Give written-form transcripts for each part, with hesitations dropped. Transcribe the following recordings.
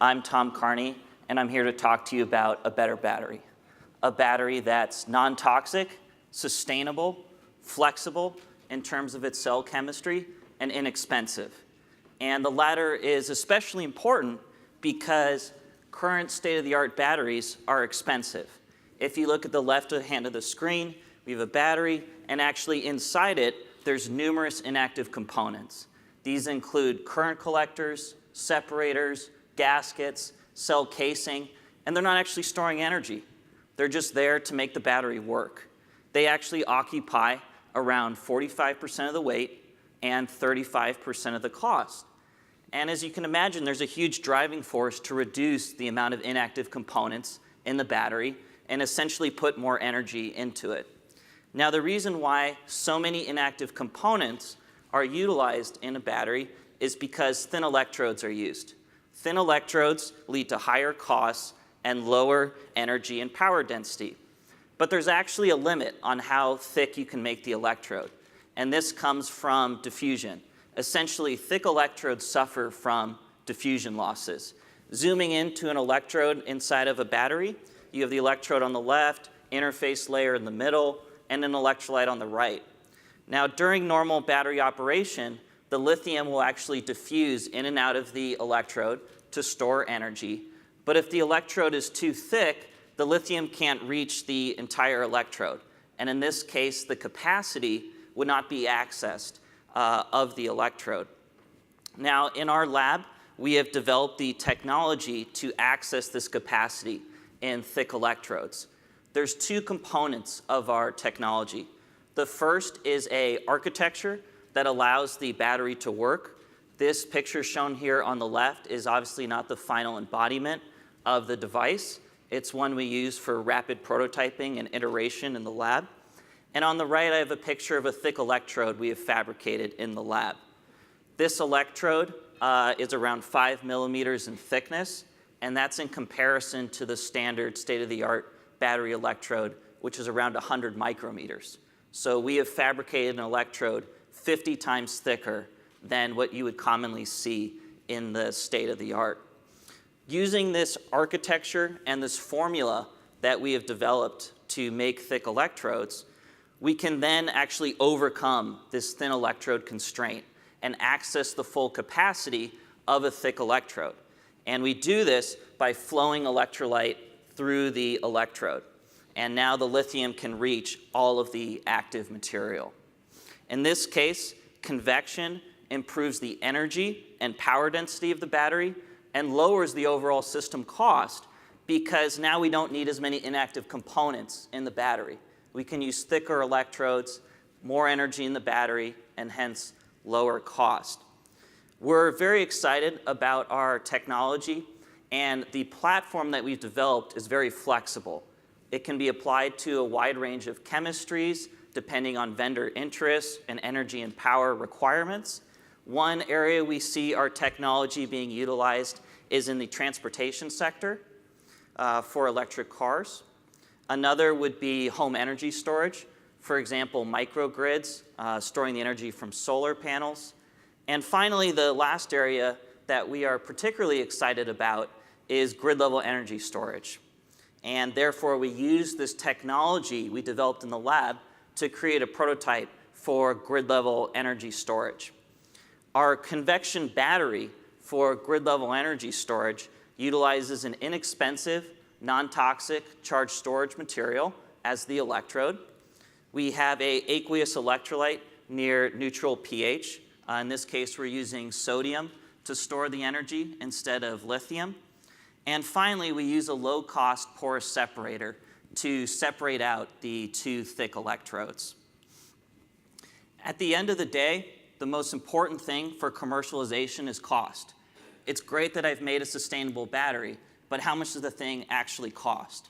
I'm Tom Carney, and I'm here to talk to you about a better battery. A battery that's non-toxic, sustainable, flexible in terms of its cell chemistry, and inexpensive. And the latter is especially important because current state-of-the-art batteries are expensive. If you look at the left hand of the screen, we have a battery, and actually inside it, there's numerous inactive components. These include current collectors, separators, gaskets, cell casing, and they're not actually storing energy. They're just there to make the battery work. They actually occupy around 45% of the weight and 35% of the cost. And as you can imagine, there's a huge driving force to reduce the amount of inactive components in the battery and essentially put more energy into it. Now, the reason why so many inactive components are utilized in a battery is because thin electrodes are used. Thin electrodes lead to higher costs and lower energy and power density. But there's actually a limit on how thick you can make the electrode, and this comes from diffusion. Essentially, thick electrodes suffer from diffusion losses. Zooming into an electrode inside of a battery, you have the electrode on the left, interface layer in the middle, and an electrolyte on the right. Now, during normal battery operation, the lithium will actually diffuse in and out of the electrode to store energy. But if the electrode is too thick, the lithium can't reach the entire electrode. And in this case, the capacity would not be accessed of the electrode. Now, in our lab, we have developed the technology to access this capacity in thick electrodes. There's two components of our technology. The first is an architecture that allows the battery to work. This picture shown here on the left is obviously not the final embodiment of the device. It's one we use for rapid prototyping and iteration in the lab. And on the right, I have a picture of a thick electrode we have fabricated in the lab. This electrode is around 5 millimeters in thickness, and that's in comparison to the standard state-of-the-art battery electrode, which is around 100 micrometers. So we have fabricated an electrode 50 times thicker than what you would commonly see in the state-of-the-art. Using this architecture and this formula that we have developed to make thick electrodes, we can then actually overcome this thin electrode constraint and access the full capacity of a thick electrode. And we do this by flowing electrolyte through the electrode. And now the lithium can reach all of the active material. In this case, convection improves the energy and power density of the battery and lowers the overall system cost because now we don't need as many inactive components in the battery. We can use thicker electrodes, more energy in the battery, and hence lower cost. We're very excited about our technology, and the platform that we've developed is very flexible. It can be applied to a wide range of chemistries depending on vendor interests and energy and power requirements. One area we see our technology being utilized is in the transportation sector for electric cars. Another would be home energy storage, for example, microgrids, storing the energy from solar panels. And finally, the last area that we are particularly excited about is grid-level energy storage. And therefore, we use this technology we developed in the lab to create a prototype for grid-level energy storage. Our convection battery for grid-level energy storage utilizes an inexpensive, non-toxic charged storage material as the electrode. We have an aqueous electrolyte near neutral pH. In this case, we're using sodium to store the energy instead of lithium. And finally, we use a low-cost porous separator to separate out the two thick electrodes. At the end of the day, the most important thing for commercialization is cost. It's great that I've made a sustainable battery, but how much does the thing actually cost?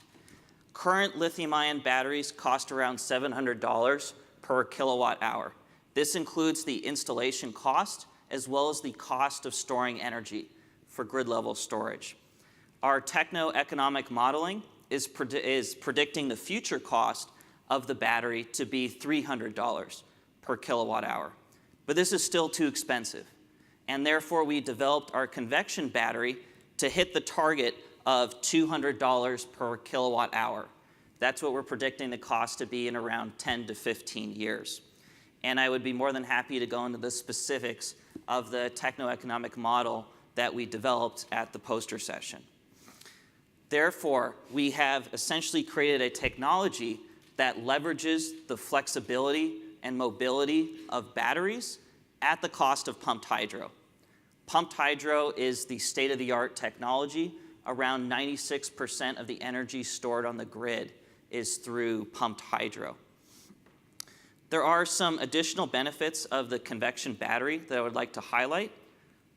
Current lithium-ion batteries cost around $700 per kilowatt hour. This includes the installation cost as well as the cost of storing energy for grid-level storage. Our techno-economic modeling is predicting the future cost of the battery to be $300 per kilowatt hour. But this is still too expensive. And therefore, we developed our convection battery to hit the target of $200 per kilowatt hour. That's what we're predicting the cost to be in around 10 to 15 years. And I would be more than happy to go into the specifics of the techno-economic model that we developed at the poster session. Therefore, we have essentially created a technology that leverages the flexibility and mobility of batteries at the cost of pumped hydro. Pumped hydro is the state-of-the-art technology. Around 96% of the energy stored on the grid is through pumped hydro. There are some additional benefits of the convection battery that I would like to highlight.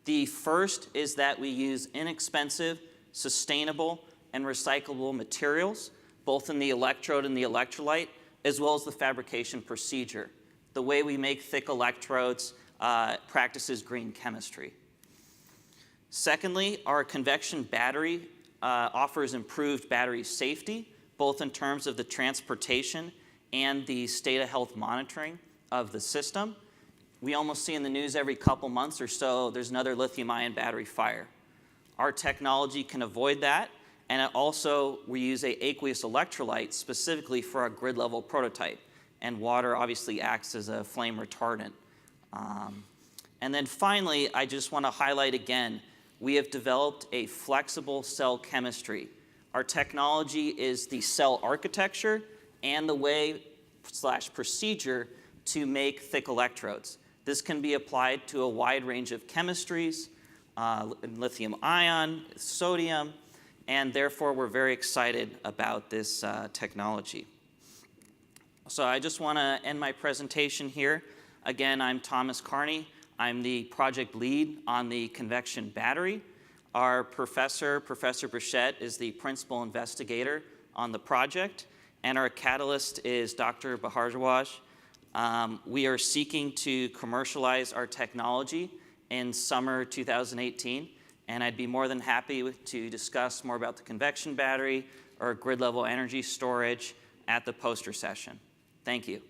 The first is that we use inexpensive, sustainable, and recyclable materials, both in the electrode and the electrolyte, as well as the fabrication procedure. The way we make thick electrodes practices green chemistry. Secondly, our convection battery offers improved battery safety, both in terms of the transportation and the state of health monitoring of the system. We almost see in the news every couple months or so, there's another lithium-ion battery fire. Our technology can avoid that, and it also, we use an aqueous electrolyte specifically for our grid-level prototype, and water obviously acts as a flame retardant. And then finally, I just want to highlight again, we have developed a flexible cell chemistry. Our technology is the cell architecture and the way/procedure to make thick electrodes. This can be applied to a wide range of chemistries, lithium ion, sodium, and therefore we're very excited about this technology. So I just want to end my presentation here. Again, I'm Thomas Carney. I'm the project lead on the convection battery. Our professor, Professor Brushett, is the principal investigator on the project, and our catalyst is Dr. Bharadwaj. We are seeking to commercialize our technology in summer 2018, and I'd be more than happy to discuss more about the convection battery or grid-level energy storage at the poster session. Thank you.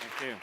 Thank you.